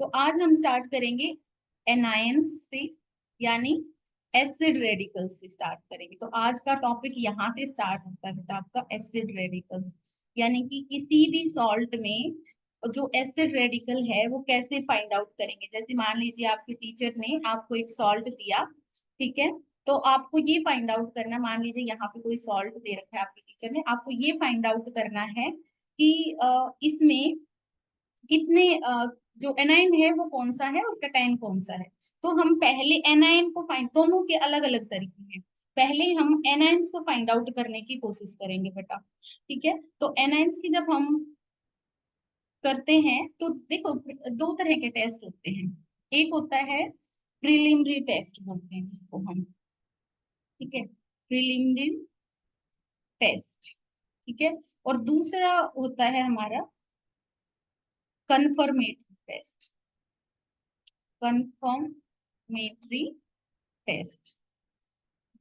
तो आज हम स्टार्ट करेंगे एनायंस से, यानी एसिड रेडिकल से स्टार्ट करेंगे। तो आज का टॉपिक यहाँ से स्टार्ट होता है बेटा आपका एसिड रेडिकल्स, यानी कि किसी भी सॉल्ट में जो एसिड रेडिकल है वो कैसे फाइंड आउट करेंगे। जैसे मान लीजिए आपके टीचर ने आपको एक सॉल्ट दिया, ठीक है, तो आपको ये फाइंड आउट करना, मान लीजिए यहाँ पे कोई सॉल्ट दे रखा है आपके टीचर ने, आपको ये फाइंड आउट करना है कि इसमें कितने जो एनाइन है वो कौन सा है और कैटाइन कौन सा है। तो हम पहले एनाइन को फाइंड, दोनों के अलग अलग तरीके हैं, पहले हम एनाइंस को फाइंड आउट करने की कोशिश करेंगे बेटा। ठीक है, तो एनाइंस की जब हम करते हैं तो देखो दो तरह के टेस्ट होते हैं। एक होता है प्रिलिमिनरी टेस्ट बोलते हैं जिसको हम, ठीक है, प्रिलिमिनरी टेस्ट, ठीक है, और दूसरा होता है हमारा कंफर्मेटरी टेस्ट, कंफर्मेटरी टेस्ट।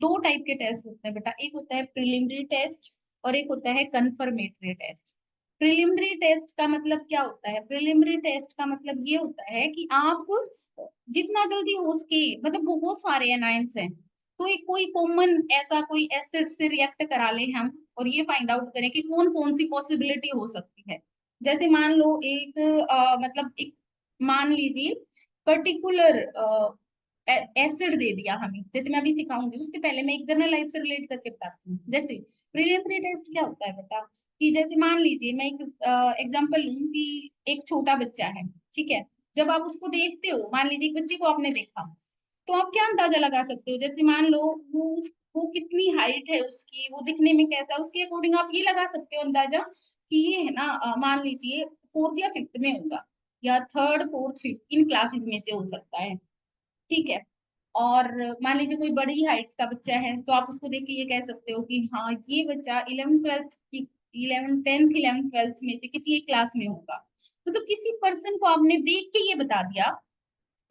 दो टाइप के टेस्ट होते हैं बेटा, एक होता है प्रिलिमिनरी टेस्ट और एक होता है कंफर्मेटरी टेस्ट। प्रिलिमिनरी टेस्ट का मतलब क्या होता है? प्रिलिमिनरी टेस्ट का मतलब ये होता है कि आप जितना जल्दी हो सके, मतलब बहुत सारे एनायंस हैं, तो एक कोई कॉमन ऐसा कोई एसिड से रिएक्ट करा ले हम, और ये फाइंड आउट करें कि कौन कौन सी पॉसिबिलिटी हो सकती है। जैसे मान लो एक मतलब एक, मान लीजिए पर्टिकुलर एसिड दे दिया हमें, जैसे मैं अभी सिखाऊंगी, उससे पहले मैं एक जनरल लाइफ से रिलेट करके बताती हूँ। जैसे प्रिलिमिनरी टेस्ट क्या होता है बेटा, कि जैसे मान लीजिए मैं एक एग्जांपल लूं कि एक छोटा बच्चा है, ठीक है, जब आप उसको देखते हो, मान लीजिए एक बच्चे को आपने देखा, तो आप क्या अंदाजा लगा सकते हो? जैसे मान लो वो कितनी हाइट है उसकी, वो दिखने में कैसा है, उसके अकॉर्डिंग आप ये लगा सकते हो अंदाजा कि ये है ना मान लीजिए फोर्थ या फिफ्थ में होगा, या थर्ड फोर्थ फिफ्थ इन क्लासेस में से हो सकता है, ठीक है। और मान लीजिए कोई बड़ी हाइट का बच्चा है, तो आप उसको देख के ये कह सकते हो कि हाँ ये बच्चा 11th 12th की, 11th 10th 11th 12th में से किसी एक क्लास में होगा। मतलब किसी पर्सन को आपने देख के ये बता दिया,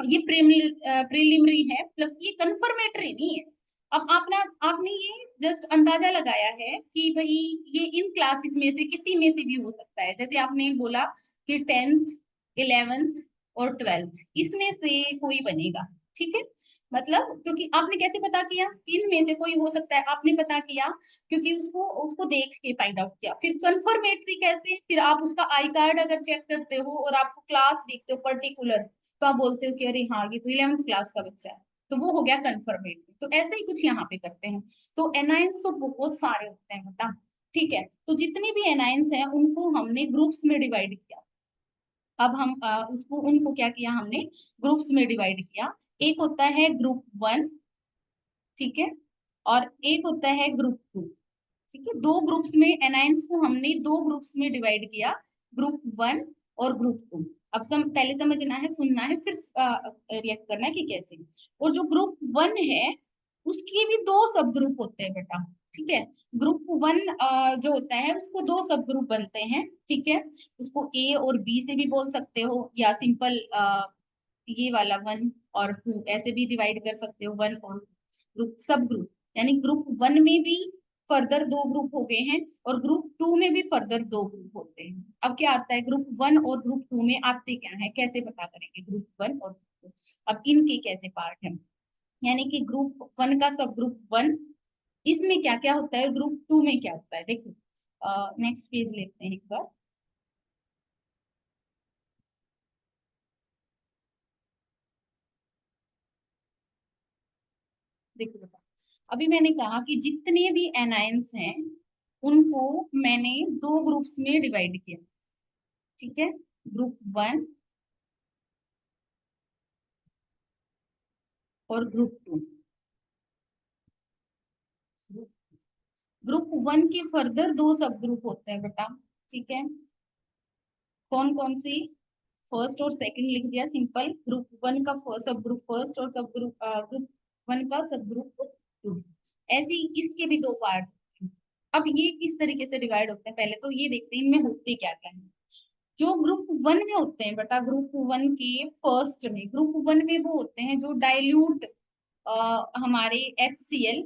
ये प्रिलिमिनरी है, मतलब ये कंफर्मेटरी नहीं है। अब आपने ये जस्ट अंदाजा लगाया है कि भाई ये इन क्लासेस में से किसी में से भी हो सकता है। जैसे आपने बोला कि 10th 11th और 12th इसमें से कोई बनेगा, ठीक है। मतलब क्योंकि आपने कैसे पता किया इनमें से कोई हो सकता है, आपने पता किया क्योंकि उसको उसको देख के फाइंड आउट किया। फिर कंफर्मेटरी कैसे? फिर आप उसका आई कार्ड अगर चेक करते हो और आपको क्लास देखते हो पर्टिकुलर, तो आप बोलते हो कि अरे हाँ ये तो 11th क्लास का बच्चा है, तो वो हो गया कंफर्मेटरी। तो ऐसे ही कुछ यहाँ पे करते हैं। तो एनायंस तो बहुत सारे होते हैं बेटा, ठीक है। तो जितने भी एनायंस हैं उनको हमने ग्रुप्स में डिवाइड किया। अब हम उसको उनको क्या किया हमने, ग्रुप्स में डिवाइड किया। एक होता है ग्रुप 1, ठीक है, और एक होता है ग्रुप 2, ठीक है। दो ग्रुप्स में एनायंस को हमने दो ग्रुप्स में डिवाइड किया, ग्रुप 1 और ग्रुप 2। अब पहले समझना है, सुनना है, फिर रिएक्ट करना है कि कैसे। और जो ग्रुप 1 है उसके भी दो सब ग्रुप होते हैं बेटा, ठीक है। ग्रुप 1 जो होता है उसको दो सब ग्रुप बनते हैं, ठीक है। उसको ए और बी से भी बोल सकते हो, या सिंपल ये वाला 1 और 2 ऐसे भी डिवाइड कर सकते हो, 1 और ग्रुप सब ग्रुप। यानी ग्रुप 1 में भी फर्दर दो ग्रुप हो गए हैं और ग्रुप 2 में भी फर्दर दो ग्रुप होते हैं। अब क्या आता है ग्रुप 1 और ग्रुप 2 में आते क्या है, कैसे पता करेंगे ग्रुप 1 और ग्रुप 2? अब इनके कैसे पार्ट है, यानी कि ग्रुप 1 का सब ग्रुप 1 इसमें क्या क्या होता है, ग्रुप 2 में क्या होता है, देखो नेक्स्ट पेज लेते हैं एक बार। देखो बेटा, अभी मैंने कहा कि जितने भी एनायंस हैं उनको मैंने दो ग्रुप्स में डिवाइड किया, ठीक है। ग्रुप 1 और ग्रुप 2। ग्रुप 1 के फर्दर दो सब ग्रुप होते हैं बेटा, ठीक है। कौन कौन सी? फर्स्ट और सेकंड लिख दिया सिंपल। ग्रुप 1 का सब ग्रुप फर्स्ट और सब ग्रुप ग्रुप 1 का सब ग्रुप 2। ऐसे ही इसके भी दो पार्ट। अब ये किस तरीके से डिवाइड होते हैं, पहले तो ये देखते हैं इनमें होते क्या क्या है। जो ग्रुप 1 में होते हैं बेटा, ग्रुप 1 के फर्स्ट में, ग्रुप 1 में वो होते हैं जो डाइल्यूट हमारे HCl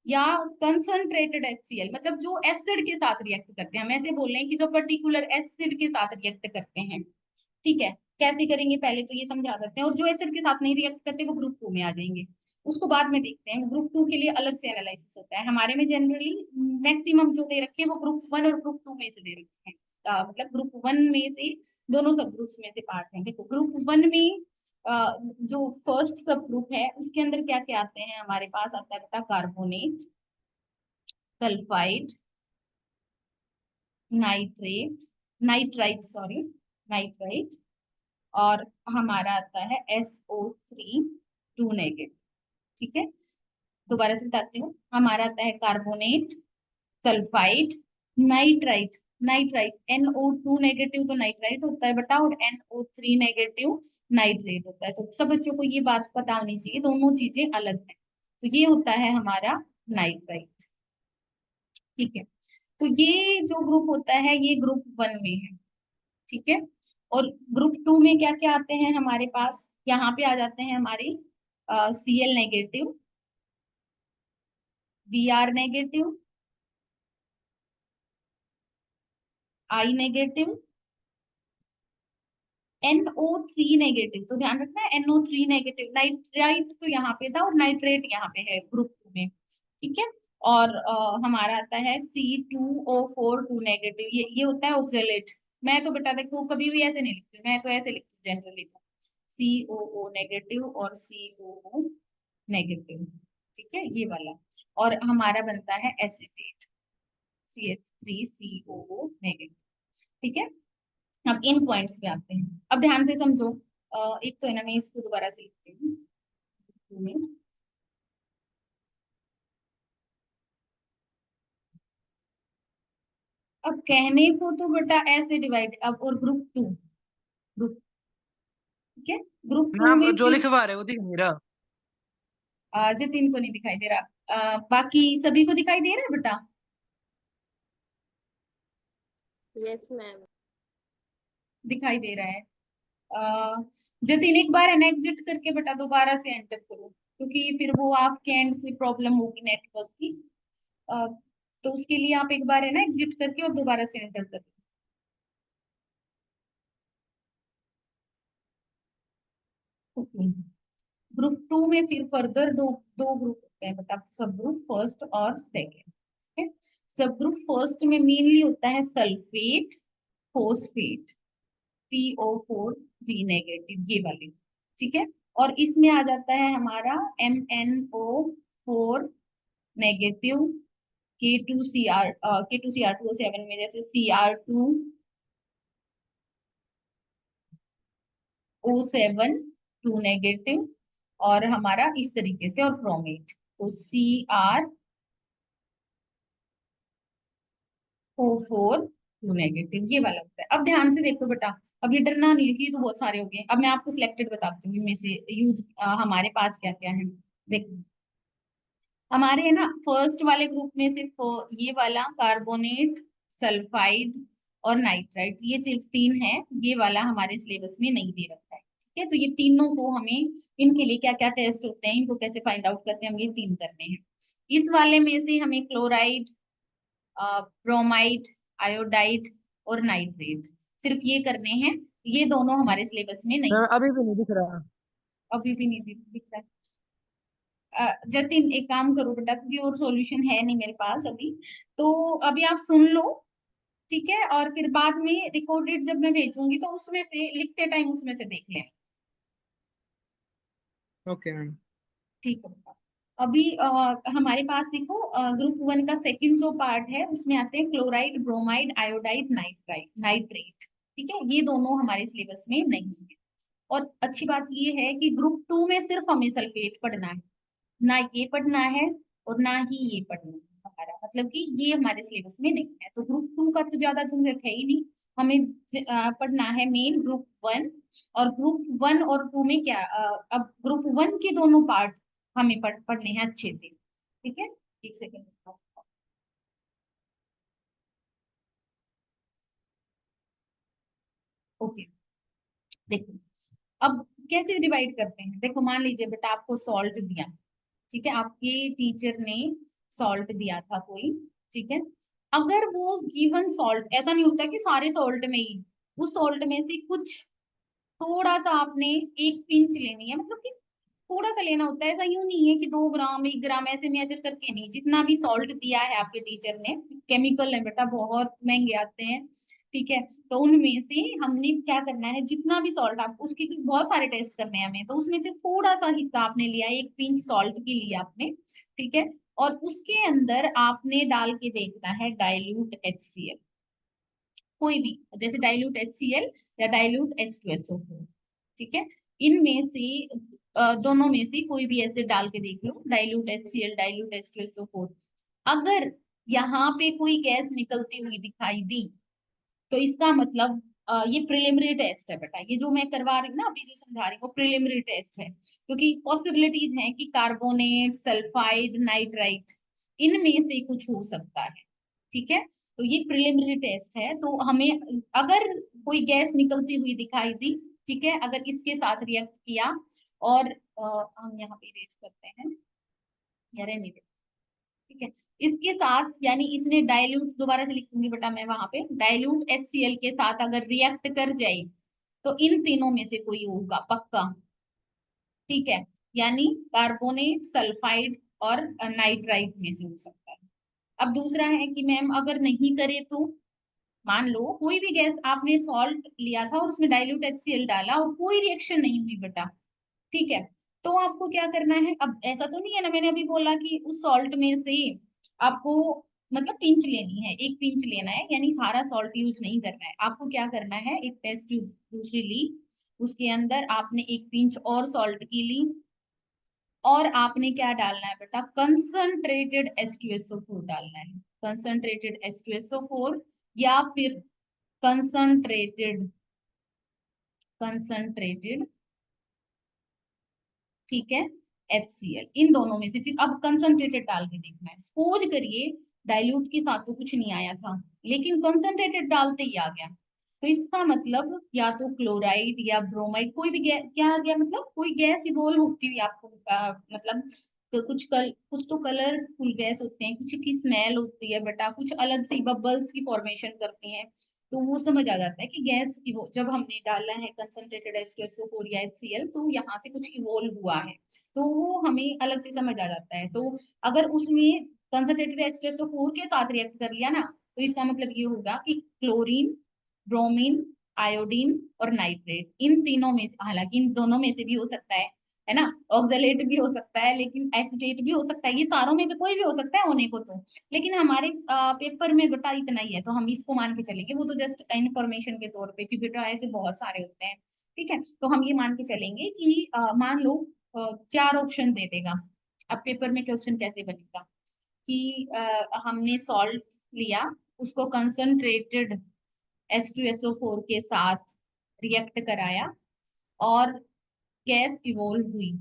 या कंसंट्रेटेड HCl, मतलब जो एसिड के साथ रिएक्ट करते हैं। हम ऐसे बोल रहे हैं कि जो पर्टिकुलर एसिड के साथ रिएक्ट करते हैं, ठीक है। कैसे करेंगे पहले तो ये समझा देते हैं। और जो एसिड के साथ नहीं रिएक्ट करते वो ग्रुप 2 में आ जाएंगे, उसको बाद में देखते हैं। ग्रुप 2 के लिए अलग से एनालिसिस होता है। हमारे में जनरली मैक्सिमम जो दे रखे हैं वो ग्रुप 1 और ग्रुप 2 में से दे रखे हैं। मतलब ग्रुप 1 में से दोनों सब ग्रुप्स में से पार्ट हैं। देखो ग्रुप 1 में जो फर्स्ट सब ग्रुप है उसके अंदर क्या क्या आते हैं, हमारे पास आता है बेटा carbonate, sulphide, nitrate, nitrite sorry, nitrite, और हमारा आता है SO3 2 नेगेटिव। ठीक है, दोबारा से बताती हूँ। हमारा आता है carbonate, sulphide, nitrite, nitrite NO2 negative तो नाइट्राइट होता है बेटा, और NO3 नेगेटिव नाइट्रेट होता है। तो सब बच्चों को ये बात पता होनी चाहिए, दोनों चीजें अलग हैं। तो ये होता है हमारा नाइट्राइट। ठीक है, तो ये जो ग्रुप होता है ये ग्रुप 1 में है। ठीक है, और ग्रुप 2 में क्या क्या आते हैं हमारे पास, यहाँ पे आ जाते हैं हमारे Cl negative, Br negative, I negative, NO3 negative. तो ध्यान रखना है NO3 नेगेटिव, नाइट्राइट तो यहाँ पे था और नाइट्रेट यहाँ पे है ग्रुप 2 में। ठीक है, और हमारा आता है C2O4 2 नेगेटिव, ये होता है ऑक्सलेट। मैं तो बेटा देखो कभी भी ऐसे नहीं लिखती, मैं तो ऐसे लिखती हूँ जनरली, तो COO नेगेटिव और COO नेगेटिव। ठीक है, ये वाला। और हमारा बनता है एसिटेट, CH3COO नेगेटिव। ठीक है, अब इन पॉइंट्स पे आते हैं। अब ध्यान से समझो। एक तो है ना, मैं इसको दोबारा से लिखती हूँ। अब कहने को तो बेटा ऐसे डिवाइड, अब और ग्रुप 2, ग्रुप, ठीक है, ग्रुप 2 मैम में जो फिर लिखवा रहे हो वो दिख नहीं रहा। जतिन को नहीं दिखाई दे रहा, बाकी सभी को दिखाई दे रहा है बेटा। Yes ma'am. दिखाई दे रहा है। जतिन एक बार है ना एग्जिट करके बेटा दोबारा से एंटर करो, क्योंकि फिर वो आपके एंड से प्रॉब्लम होगी नेटवर्क की। अ, तो उसके लिए आप एक बार है ना एग्जिट करके और दोबारा से एंटर करो। ओके, ग्रुप 2 में फिर फर्दर दो दो ग्रुप होते हैं बेटा, सब ग्रुप फर्स्ट और सेकेंड। ठीक है, सब ग्रुप फर्स्ट में मेनली होता है सल्फेट, फोस्फेट, PO4 3 नेगेटिव, ये वाले। ठीक है, और इसमें आ जाता है हमारा MnO4 नेगेटिव, K2Cr2O7 में जैसे Cr2O7 2 नेगेटिव, और हमारा इस तरीके से, और क्रोमेट तो Cr O4 2 नेगेटिव, ये वाला होता है। अब ध्यान से देखो बेटा, अब ये डरना नहीं है कि ये तो बहुत सारे हो गए। अब मैं आपको सिलेक्टेड बताती हूँ इनमें से यूज हमारे पास क्या क्या है। देखो हमारे है ना फर्स्ट वाले ग्रुप में सिर्फ ये वाला कार्बोनेट, सल्फाइड और नाइट्राइट, ये सिर्फ 3 है। ये वाला हमारे सिलेबस में नहीं दे रखा है। ठीक है, तो ये तीनों को हमें, इनके लिए क्या क्या टेस्ट होते हैं, इनको कैसे फाइंड आउट करते हैं, हम ये 3 करने हैं। इस वाले में से हमें क्लोराइड, ब्रोमाइड, आयोडाइड और नाइट्रेट, सिर्फ ये करने हैं। ये दोनों हमारे सिलेबस में नहीं। मैम अभी भी नहीं दिख रहा। अभी भी नहीं दिख रहा है। जतिन एक काम करो बेटा, क्योंकि और सॉल्यूशन है नहीं मेरे पास अभी, तो अभी आप सुन लो। ठीक है, और फिर बाद में रिकॉर्डेड जब मैं भेजूंगी तो उसमें से लिखते टाइम उसमें से देख लें। Okay ma'am. ठीक है बेटा, अभी हमारे पास देखो ग्रुप 1 का सेकंड जो पार्ट है उसमें आते हैं क्लोराइड, ब्रोमाइड, आयोडाइड, नाइट्रेट। ठीक है, ये दोनों हमारे सिलेबस में नहीं है। और अच्छी बात ये है कि ग्रुप 2 में सिर्फ हमें सल्फेट पढ़ना है, ना ये पढ़ना है और ना ही ये पढ़ना है। हमारा मतलब कि ये हमारे सिलेबस में नहीं है, तो ग्रुप 2 का तो ज्यादा झंझट है ही नहीं। हमें पढ़ना है मेन ग्रुप 1। और ग्रुप 1 और 2 में क्या, अब ग्रुप 1 के दोनों पार्ट हमें पढ़ने हैं अच्छे से। ठीक है, एक सेकेंड। ओके, देखो अब कैसे डिवाइड करते हैं। देखो मान लीजिए बेटा आपको सॉल्ट दिया, ठीक है, आपके टीचर ने सॉल्ट दिया था कोई। ठीक है, अगर वो गिवन सॉल्ट, ऐसा नहीं होता कि सारे सॉल्ट में ही, उस सॉल्ट में से कुछ थोड़ा सा आपने एक पिंच लेनी है, मतलब कि थोड़ा सा लेना होता है, ऐसा यूं नहीं है कि 2 ग्राम 1 ग्राम ऐसे मेजर करके नहीं, जितना भी सॉल्ट दिया है आपके टीचर ने, केमिकल है बेटा, बहुत महंगे आते हैं, ठीक है, तो उनमें से हमने क्या करना है, जितना भी सॉल्ट आप उसके बहुत सारे टेस्ट करने हैं हमें, तो उसमें से थोड़ा सा हिस्सा आपने लिया, एक पिंच सॉल्ट की लिया आपने, ठीक है, और उसके अंदर आपने डाल के देखना है डाइल्यूट HCl, कोई भी, जैसे डाइल्यूट HCl या डाइल्यूट H2SO4, ठीक है, इनमें से दोनों में से कोई भी ऐसे डाल के देख लो, डाइल्यूट HCl डाइल्यूट H2SO4, अगर यहाँ पे कोई गैस निकलती हुई दिखाई दी, तो इसका मतलब ये प्रिलिमिनरी टेस्ट है बेटा, ये जो मैं करवा रही हूँ ना अभी, जो समझा रही हूँ, वो प्रिलिमिनरी टेस्ट है, क्योंकि पॉसिबिलिटीज हैं कि कार्बोनेट, सल्फाइड, नाइट्राइट, इनमें से कुछ हो सकता है, ठीक है, तो ये प्रिलिमिनरी टेस्ट है, तो हमें अगर कोई गैस निकलती हुई दिखाई दी, ठीक है, अगर इसके साथ रिएक्ट किया, और हम यहाँ पे इरेज करते हैं, या रहने देते, ठीक है, इसके साथ, यानी इसने डाइल्यूट, दोबारा से लिखूंगी बेटा मैं वहां पे, डाइल्यूट HCl के साथ अगर रिएक्ट कर जाए, तो इन तीनों में से कोई होगा पक्का, ठीक है, यानी कार्बोनेट, सल्फाइड और नाइट्राइट में से हो सकता है। अब दूसरा है कि मैम अगर नहीं करे तो, मान लो कोई भी गैस, आपने सॉल्ट लिया था और उसमें डाइल्यूट HCl डाला और कोई रिएक्शन नहीं हुई बेटा, ठीक है, तो आपको क्या करना है, अब ऐसा तो नहीं है ना, मैंने अभी बोला कि उस सॉल्ट में से आपको मतलब पिंच लेनी है, एक पिंच लेना है, यानी सारा सॉल्ट यूज नहीं करना है, आपको क्या करना है, एक टेस्ट ट्यूब दूसरी ली, उसके अंदर आपने एक पिंच और सॉल्ट की ली, और आपने क्या डालना है बेटा, कंसंट्रेटेड H2SO4 डालना है, कंसंट्रेटेड H2SO4, या फिर कंसंट्रेटेड कंसंट्रेटेड ठीक है HCl, इन दोनों में से फिर अब कंसंट्रेटेड डाल के देखना है, सपोज करिए डाइल्यूट के साथ तो कुछ नहीं आया था, लेकिन कंसंट्रेटेड डालते ही आ गया, तो इसका मतलब या तो क्लोराइड या ब्रोमाइड, कोई भी गैस, क्या आ गया, मतलब कोई गैस इवॉल्व होती हुई आपको मतलब कुछ तो कलरफुल गैस होते हैं, कुछ की स्मेल होती है बेटा, कुछ अलग से बबल्स की फॉर्मेशन करती हैं, तो वो समझ आ जाता है कि गैस जब हमने डाला है कंसंट्रेटेड H2SO4 या HCl, तो यहाँ से कुछ इवोल्व हुआ है, तो वो हमें अलग से समझ आ जाता है, तो अगर उसमें कंसंट्रेटेड H2SO4 के साथ रिएक्ट कर लिया ना, तो इसका मतलब ये होगा कि क्लोरीन, ब्रोमीन, आयोडीन और नाइट्रेट, इन तीनों में से, हालांकि इन दोनों में से भी हो सकता है ना, ऑक्सलेट भी हो सकता है, लेकिन एसिटेट भी हो सकता है, ये सारों में से कोई भी हो सकता है होने को तो, लेकिन हमारे पेपर में बेटा इतना ही है, तो हम इसको मान के चलेंगे, वो तो जस्ट इंफॉर्मेशन के तौर पे कि बेटा ऐसे बहुत सारे होते हैं, ठीक है, तो हम ये मान के चलेंगे कि मान लो 4 ऑप्शन दे देगा, अब पेपर में क्वेश्चन कैसे बनेगा कि हमने सॉल्ट लिया, उसको कंसंट्रेटेड H2SO4 के साथ रिएक्ट कराया, और गैस इवॉल्व हुई,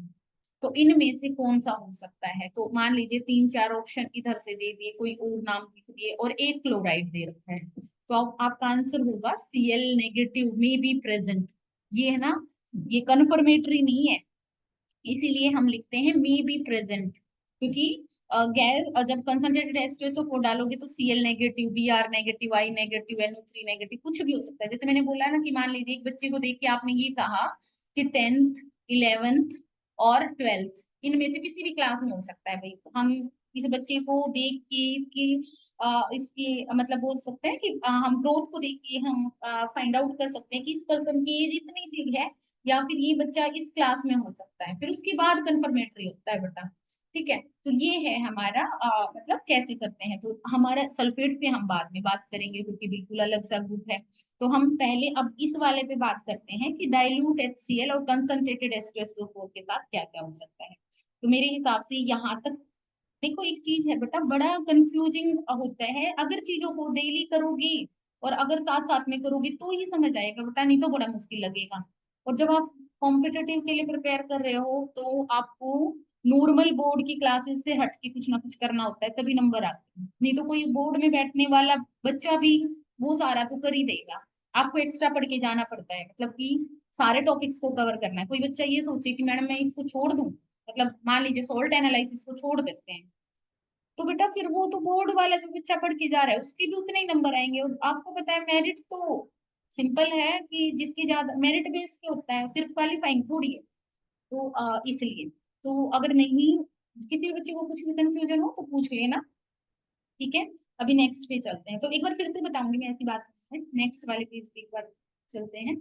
तो इनमें से कौन सा हो सकता है, तो मान लीजिए 3-4 ऑप्शन इधर से दे दिए, कोई और नाम लिख दिए, और एक क्लोराइड दे रखा है, तो अब आपका आंसर होगा Cl नेगेटिव में बी प्रेजेंट, ये है ना, ये कन्फर्मेटरी नहीं है, इसीलिए हम लिखते हैं मे बी प्रेजेंट, क्योंकि गैस जब कंसंट्रेटेड H2SO4 डालोगे तो Cl negative, Br negative, I negative, NO3 negative, कुछ भी हो सकता है, जैसे मैंने बोला ना कि मान लीजिए एक बच्चे को देख के आपने ये कहा कि 10th 11th और 12th इनमें से किसी भी क्लास में हो सकता है, भाई तो हम इस बच्चे को देख के इसकी मतलब बोल सकते हैं कि हम ग्रोथ को देख के हम फाइंड आउट कर सकते हैं कि इस पर्सन की एज इतनी सी है, या फिर ये बच्चा इस क्लास में हो सकता है, फिर उसके बाद कंफर्मेटरी होता है बेटा, ठीक है, तो ये है हमारा मतलब कैसे करते हैं, तो हमारा सल्फेट पे हम बाद में बात करेंगे, क्योंकि बिल्कुल अलग सा ग्रुप है, तो हम पहले अब इस वाले पे बात करते हैं कि डाइल्यूट HCl और कंसंट्रेटेड H2SO4 के साथ क्या क्या हो सकता है, तो मेरे हिसाब से यहाँ तक देखो, एक चीज है बेटा, बड़ा कंफ्यूजिंग होता है, अगर चीजों को डेली करोगे और अगर साथ साथ में करोगे तो ही समझ आएगा बेटा, नहीं तो बड़ा मुश्किल लगेगा, और जब आप कॉम्पिटिटिव के लिए प्रिपेयर कर रहे हो, तो आपको नॉर्मल बोर्ड की क्लासेस से हट के कुछ ना कुछ करना होता है, तभी नंबर आते हैं, नहीं तो कोई बोर्ड में बैठने वाला बच्चा भी वो सारा तो कर ही देगा, आपको एक्स्ट्रा पढ़ के जाना पड़ता है, मतलब कि सारे टॉपिक्स को कवर करना है, कोई बच्चा ये सोचे कि मैडम मैं इसको छोड़ दूं, मतलब मान लीजिए सोल्ट एनालिसिस को छोड़ देते हैं, तो बेटा फिर वो तो बोर्ड वाला जो बच्चा पढ़ के जा रहा है उसके भी उतने ही नंबर आएंगे, और आपको पता है मेरिट तो सिंपल है कि जिसकी ज्यादा मेरिट बेस्ड पे होता है, सिर्फ क्वालिफाइंग थोड़ी है। तो इसलिए तो अगर नहीं किसी भी बच्चे को कुछ भी कंफ्यूजन हो तो पूछ लेना, ठीक है। अभी नेक्स्ट पे चलते हैं, तो एक बार फिर से बताऊंगी मैं, ऐसी बात नहीं है। नेक्स्ट वाले पेज पे एक बार चलते हैं।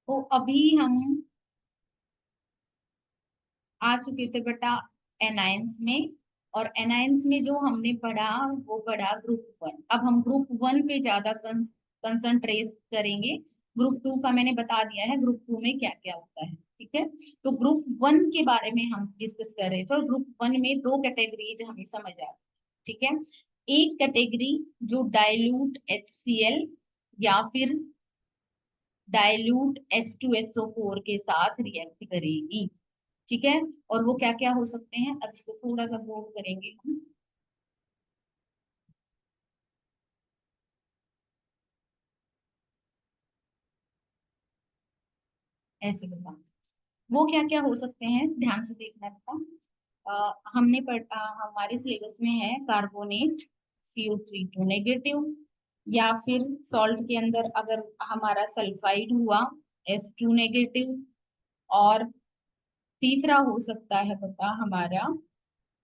तो अभी हम आ चुके थे बेटा एनायंस में, और एनायंस में जो हमने पढ़ा वो पढ़ा ग्रुप वन। अब हम ग्रुप वन पे ज्यादा कंसंट्रेट करेंगे। ग्रुप टू का मैंने बता दिया है ग्रुप टू में क्या क्या होता है, ठीक है। तो ग्रुप वन के बारे में हम डिस्कस कर रहे थे, और ग्रुप वन में दो कैटेगरीज हमें समझ आ रही, ठीक है। एक कैटेगरी जो डाइल्यूट HCl या फिर डाइल्यूट H2SO4 के साथ रिएक्ट करेगी, ठीक है। और वो क्या क्या हो सकते हैं, अब इसको थोड़ा सा बोल्ड करेंगे हम, ऐसे बता। वो क्या क्या हो सकते हैं ध्यान से देखना बेटा। हमने हमारे सिलेबस में है कार्बोनेट CO3 नेगेटिव, या फिर सॉल्ट के अंदर अगर हमारा सल्फाइड हुआ S2 नेगेटिव, और तीसरा हो सकता है बेटा हमारा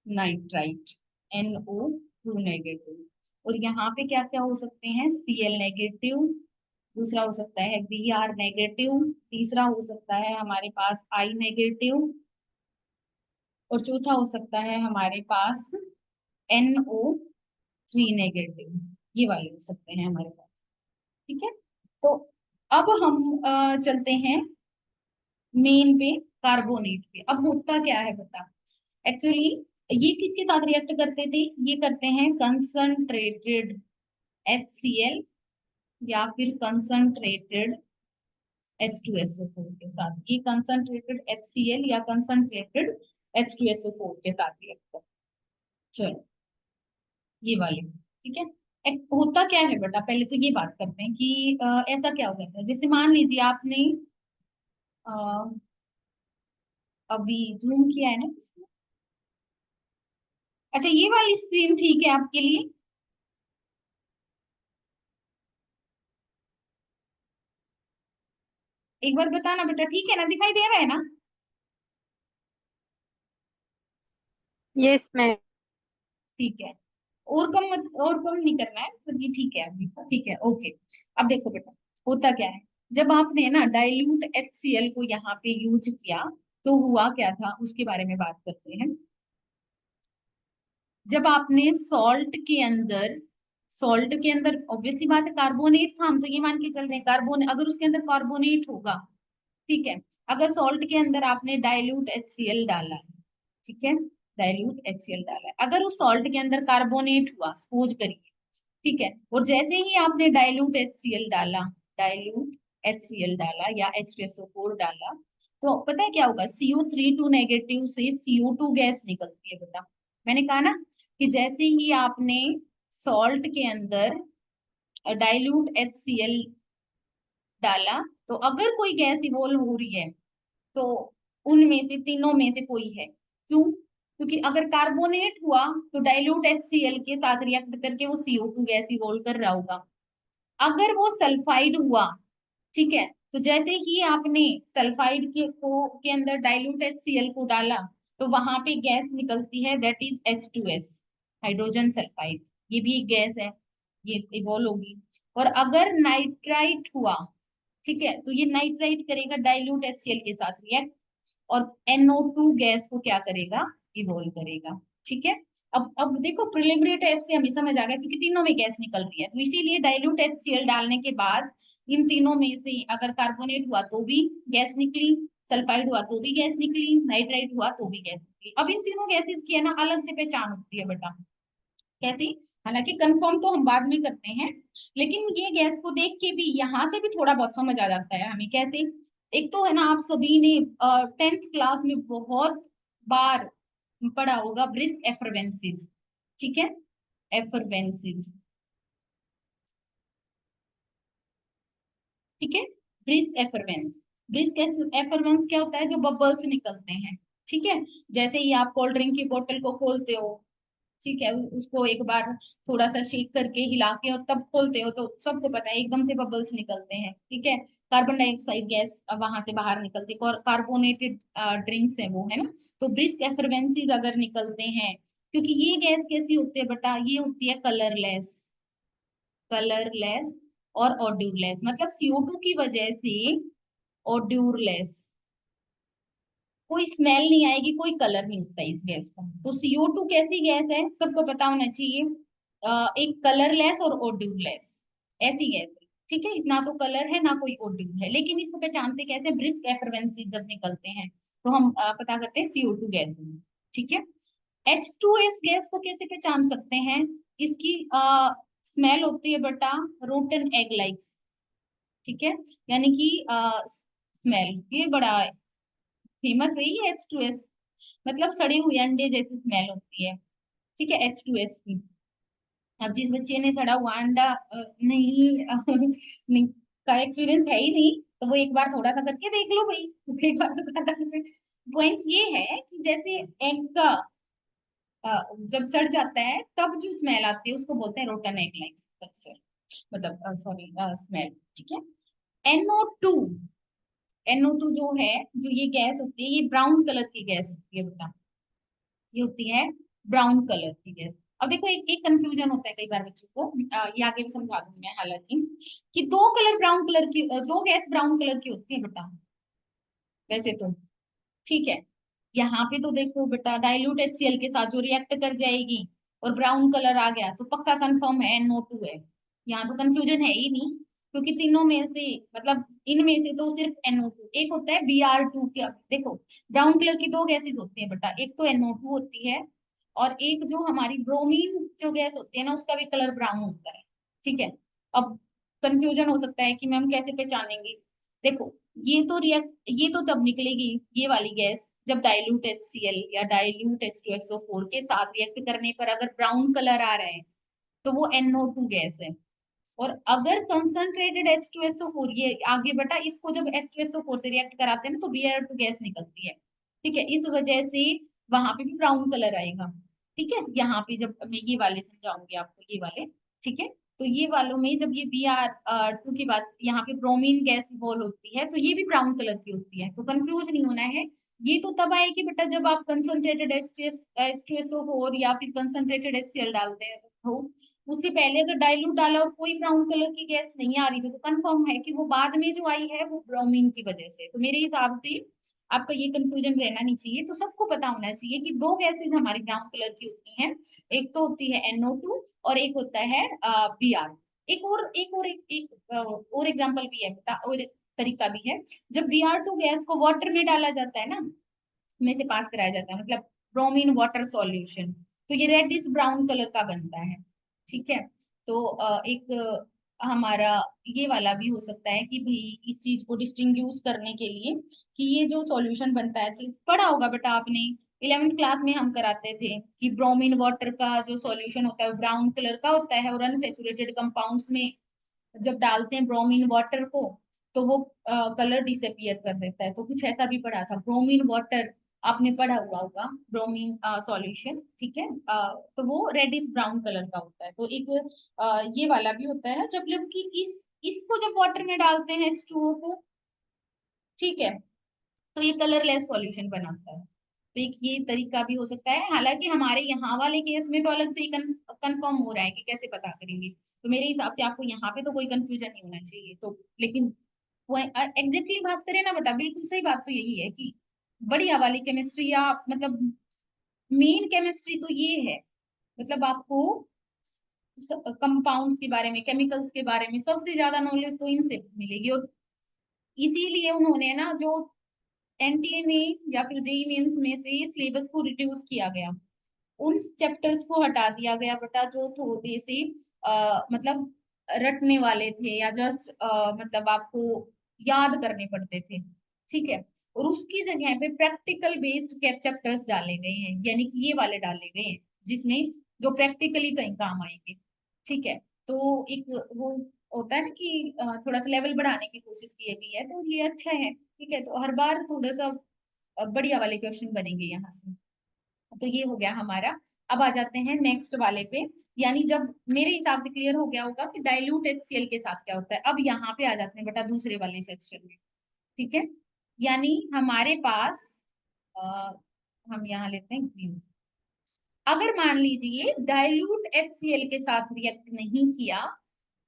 नाइट्राइट NO2 नेगेटिव। और यहाँ पे क्या क्या हो सकते हैं, Cl नेगेटिव, दूसरा हो सकता है Br नेगेटिव, तीसरा हो सकता है हमारे पास I नेगेटिव, और चौथा हो सकता है हमारे पास NO3 नेगेटिव। ये वाले हो सकते हैं हमारे पास, ठीक है। तो अब हम चलते हैं मेन पे, कार्बोनेट पे। अब होता क्या है बता, एक्चुअली ये किसके साथ रिएक्ट करते थे, ये करते हैं कंसंट्रेटेड HCl या फिर कंसंट्रेटेड H2SO4 के साथ। ये कंसंट्रेटेड HCl या कंसंट्रेटेड H2SO4 के साथ रिएक्ट करते हैं। चलो ये वाले, ठीक है। एक होता क्या है बेटा, पहले तो ये बात करते हैं कि ऐसा क्या हो जाता है, जैसे मान लीजिए आपने अ, अभी जूम किया है ना इसमें? अच्छा ये वाली स्क्रीन ठीक है आपके लिए? एक बार बताना बेटा, ठीक है ना, दिखाई दे रहा है ना? Yes ma'am. ठीक है, और कम मत, और कम नहीं करना है, तो ये ठीक है अभी, ठीक है ओके। अब देखो बेटा होता क्या है, जब आपने ना डाइल्यूट HCl को यहाँ पे यूज किया तो हुआ क्या था उसके बारे में बात करते हैं। जब आपने सॉल्ट के अंदर ऑब्वियसली बात है कार्बोनेट था, हम तो ये मान के चल रहे हैं कार्बोन, अगर उसके अंदर कार्बोनेट होगा, ठीक है। अगर सॉल्ट के अंदर आपने डाइल्यूट HCl डाला है, ठीक है, डाइल्यूट HCl डाला है, अगर उस सॉल्ट के अंदर कार्बोनेट हुआ सपोज करिए, ठीक है, और जैसे ही आपने डाइल्यूट HCl डाला या H2SO4 डाला, तो पता है क्या होगा, CO3 नेगेटिव से CO2 गैस निकलती है बेटा। मैंने कहा ना कि जैसे ही आपने सॉल्ट के अंदर डाइल्यूट HCl डाला, तो अगर कोई गैस इवोल्व हो रही है तो उनमें से तीनों में से कोई है। क्यों? क्योंकि अगर कार्बोनेट हुआ तो डाइल्यूट HCl के साथ रिएक्ट करके वो CO2 गैस इवोल्व कर रहा होगा। अगर वो सल्फाइड हुआ, ठीक है, तो जैसे ही आपने सल्फाइड के अंदर डाइल्यूट HCl को डाला, तो वहां पे गैस निकलती है, that is H2S, hydrogen sulphide. ये भी एक गैस है, ये इवॉल्व होगी। और अगर नाइट्राइट हुआ, ठीक है, तो ये नाइट्राइट करेगा डाइल्यूट HCl के साथ रिएक्ट, और NO2 गैस को क्या करेगा, इवॉल्व करेगा, ठीक है। अब देखो प्रिलिमिनरी टेस्ट से हमें समझ आ गया, क्योंकि तीनों में गैस निकल रही है, तो इसीलिए डाइल्यूट HCl डालने के बाद इन तीनों में से अगर कार्बोनेट हुआ तो भी गैस निकली, सल्फाइड हुआ तो भी गैस निकली, नाइट्राइट हुआ तो भी गैस निकली। अब इन तीनों गैसेस की है ना अलग से पहचान होती है बेटा, कैसी? हालांकि कंफर्म तो हम बाद में करते हैं, लेकिन ये गैस को देख के भी यहाँ से भी थोड़ा बहुत समझ आ जाता है हमें, कैसे? एक तो है ना, आप सभी ने 10th क्लास में बहुत बार पढ़ा होगा ब्रिस्क एफरवेंसेस, ठीक है, एफरवेंसेस, ठीक है, ब्रिस्क एफरवेंस। ब्रिस्क एफरवेंस क्या होता है, जो बबल्स निकलते हैं, ठीक है। जैसे ही आप कोल्ड ड्रिंक की बोतल को खोलते हो, ठीक है, उसको एक बार थोड़ा सा शेक करके हिला के और तब खोलते हो तो सबको पता है एकदम से बबल्स निकलते हैं। ठीक है, कार्बन डाइऑक्साइड गैस वहां से बाहर निकलती है, और कार्बोनेटेड ड्रिंक्स है वो, है ना। तो ब्रिस्क एफरवेंसीज अगर निकलते हैं, क्योंकि ये गैस कैसी होती है बेटा, ये होती है कलरलेस, कलरलेस और ऑड्यूरलेस, मतलब CO2 की वजह से ऑड्यूरलेस, कोई स्मेल नहीं आएगी, कोई कलर नहीं होता इस गैस का। तो CO2 कैसी गैस है, सबको पता होना चाहिए, एक कलरलेस और ओड्यूरलेस ऐसी गैस है। ठीक है, ना तो कलर है ना कोई ओड्यूर है, लेकिन इसको पहचानते कैसे, ब्रिस्क एफरवेंसी जब निकलते हैं तो हम पता करते हैं CO2 गैस होगी। ठीक है, H2S गैस को कैसे पहचान सकते हैं, इसकी स्मेल होती है बेटा रोटन एग लाइक्स। ठीक है, यानी कि स्मेल ये बड़ा फेमस है ये H2S, मतलब सड़े हुए अंडे जैसी स्मेल होती है। ठीक है, H2S की। अब जिस बच्चे ने सड़ा हुआ अंडा नहीं नहीं का एक्सपीरियंस है ही नहीं, तो वो एक बार थोड़ा सा करके देख लो भाई एक बार दुकानदार से। पॉइंट ये है कि जैसे एग का जब सड़ जाता है तब जो स्मेल आती है उसको बोलते हैं रोटन एग लाइक स्ट्रक्चर, मतलब सॉरी स्मेल। ठीक है, NO2, NO2 जो है, जो ये गैस होती है, ये ब्राउन कलर की गैस होती है बेटा, ये होती है ब्राउन कलर की गैस। अब देखो एक एक कंफ्यूजन होता है कई बार बच्चों को, ये आगे भी समझा दूंगी मैं, हालांकि कि दो कलर ब्राउन कलर की, दो गैस ब्राउन कलर की होती है बेटा वैसे तो। ठीक है, यहाँ पे तो देखो बेटा डाइल्यूट HCl के साथ जो रिएक्ट कर जाएगी और ब्राउन कलर आ गया तो पक्का कंफर्म है NO2 है, यहाँ तो कंफ्यूजन है ही नहीं, क्योंकि तीनों में से, मतलब इनमें से तो सिर्फ NO2, एक होता है Br2 के। देखो ब्राउन कलर की दो गैसेस होती है बेटा, एक तो NO2 होती है, और एक जो हमारी ब्रोमीन जो गैस होती है ना, उसका भी कलर ब्राउन होता है। ठीक है, अब कंफ्यूजन हो सकता है कि मैम कैसे पहचानेंगे। देखो ये तो तब निकलेगी ये वाली गैस जब डाइल्यूट HCl या डाइल्यूट H2SO4 के साथ रिएक्ट करने पर अगर ब्राउन कलर आ रहे हैं तो वो NO2 गैस है। और अगर कंसंट्रेटेड H2SO4, ये आगे बेटा इसको जब H2SO4 से रिएक्ट कराते हैं ना तो Br2 गैस निकलती है। ठीक है, इस वजह से वहां पे भी ब्राउन कलर आएगा। ठीक है, यहाँ पे जब मैं ये वाले समझाऊंगी आपको, ये वाले। ठीक है, तो ये वालों में जब ये Br2 की बात, यहाँ पे ब्रोमीन गैस इवॉल्व होती है तो ये भी ब्राउन कलर की होती है, तो कंफ्यूज नहीं होना है। ये तो तब आएगी बेटा जब आप कंसंट्रेटेड H2SO4 या फिर कंसंट्रेटेड HCl डालते हो, उससे पहले अगर डाइल्यूट डाला और कोई ब्राउन कलर की गैस नहीं आ रही थी तो कंफर्म है कि वो बाद में जो आई है वो ब्रोमीन की वजह से। तो मेरे हिसाब से आपका ये कंफ्यूजन रहना नहीं चाहिए, तो सबको पता होना चाहिए कि दो गैसेस हमारी ब्राउन कलर की होती हैं, एक तो होती है NO2 और एक होता है Br। एक और एग्जांपल भी है बेटा, और तरीका भी है, जब Br2 गैस को वाटर में डाला जाता है ना, में से पास कराया जाता है, मतलब ब्रोमीन वाटर सॉल्यूशन, तो ये रेडिश ब्राउन कलर का बनता है। ठीक है, तो एक हमारा ये वाला भी हो सकता है कि भाई इस चीज को डिस्टिंग्विश करने के लिए कि ये जो सॉल्यूशन बनता है, चीज पढ़ा होगा बेटा आपने, 11th क्लास में हम कराते थे कि ब्रोमीन वाटर का जो सॉल्यूशन होता है ब्राउन कलर का होता है, और अनसेचुरेटेड कंपाउंड्स में जब डालते हैं ब्रोमीन वाटर को तो वो कलर डिसअपियर कर देता है। तो कुछ ऐसा भी पढ़ा था, ब्रोमीन वाटर आपने पढ़ा हुआ होगा, ब्रोमीन सॉल्यूशन। ठीक है, तो वो रेडिश ब्राउन कलर का होता है। तो एक ये वाला भी होता है ना, जबकि इसको जब वाटर में डालते हैं H2O को, ठीक है, तो ये कलरलेस सॉल्यूशन बनाता है। तो एक ये तरीका भी हो सकता है, हालांकि हमारे यहाँ वाले केस में तो अलग से ही कंफर्म हो रहा है कि कैसे पता करेंगे। तो मेरे हिसाब से आपको यहाँ पे तो कोई कंफ्यूजन नहीं होना चाहिए। तो लेकिन वो एग्जैक्टली बात करें ना बेटा, बिल्कुल सही बात तो यही है कि बढ़िया वाली केमिस्ट्री, या मतलब मेन केमिस्ट्री तो ये है, मतलब आपको कंपाउंड्स के बारे में, केमिकल्स के बारे में सबसे ज्यादा नॉलेज तो इनसे मिलेगी। और इसीलिए उन्होंने ना जो NTA या फिर JEE मेंस में से सिलेबस को रिड्यूस किया गया, उन चैप्टर्स को हटा दिया गया बेटा जो थोड़े से मतलब रटने वाले थे, या जस्ट मतलब आपको याद करने पड़ते थे। ठीक है, और उसकी जगह पे प्रैक्टिकल बेस्ड चैप्टर्स डाले गए हैं, यानी कि ये वाले डाले गए हैं जिसमें जो प्रैक्टिकली कहीं काम आएंगे। ठीक है, तो एक वो होता है ना कि थोड़ा सा लेवल बढ़ाने की कोशिश की गई है, तो ये अच्छा है। ठीक है, तो हर बार थोड़ा सा बढ़िया वाले क्वेश्चन बनेंगे यहाँ से। तो ये हो गया हमारा अब आ जाते हैं नेक्स्ट वाले पे, यानी जब मेरे हिसाब से क्लियर हो गया होगा कि डाइल्यूट HCl के साथ क्या होता है। अब यहाँ पे आ जाते हैं बेटा दूसरे वाले सेक्शन में, ठीक है। यानी हमारे पास हम यहाँ लेते हैं ग्रीन। अगर मान लीजिए डाइल्यूट HCl के साथ रिएक्ट नहीं किया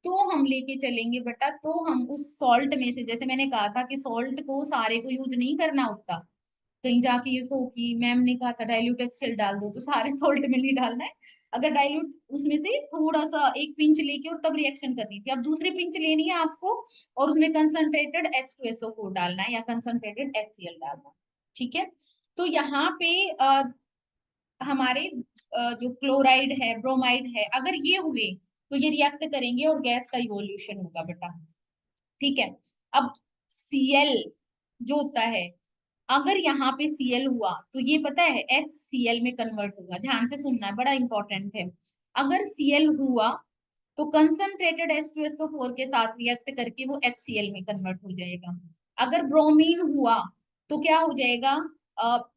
तो हम लेके चलेंगे बेटा, तो हम उस सॉल्ट में से, जैसे मैंने कहा था कि सॉल्ट को सारे को यूज नहीं करना होता, कहीं जाके ये कहो कि मैम ने कहा था डाइल्यूट HCl डाल दो, तो सारे सॉल्ट में नहीं डालना है। अगर डाइल्यूट उसमें से थोड़ा सा एक पिंच लेके और तब रिएक्शन करनी थी, अब दूसरी पिंच लेनी है आपको और उसमें कंसंट्रेटेड H2SO4 डालना है या कंसंट्रेटेड HCl डालना है, ठीक है। तो यहाँ पे हमारे जो क्लोराइड है, ब्रोमाइड है, अगर ये हुए तो ये रिएक्ट करेंगे और गैस का इवोल्यूशन होगा बेटा, ठीक है। अब Cl जो होता है, अगर यहाँ पे Cl हुआ तो ये पता है HCl में कन्वर्ट होगा, ध्यान से सुनना है, बड़ा इंपॉर्टेंट है। अगर Cl हुआ तो कंसंट्रेटेड H2SO4 के साथ रिएक्ट करके वो HCl में कन्वर्ट हो जाएगा। अगर ब्रोमीन हुआ तो क्या हो जाएगा,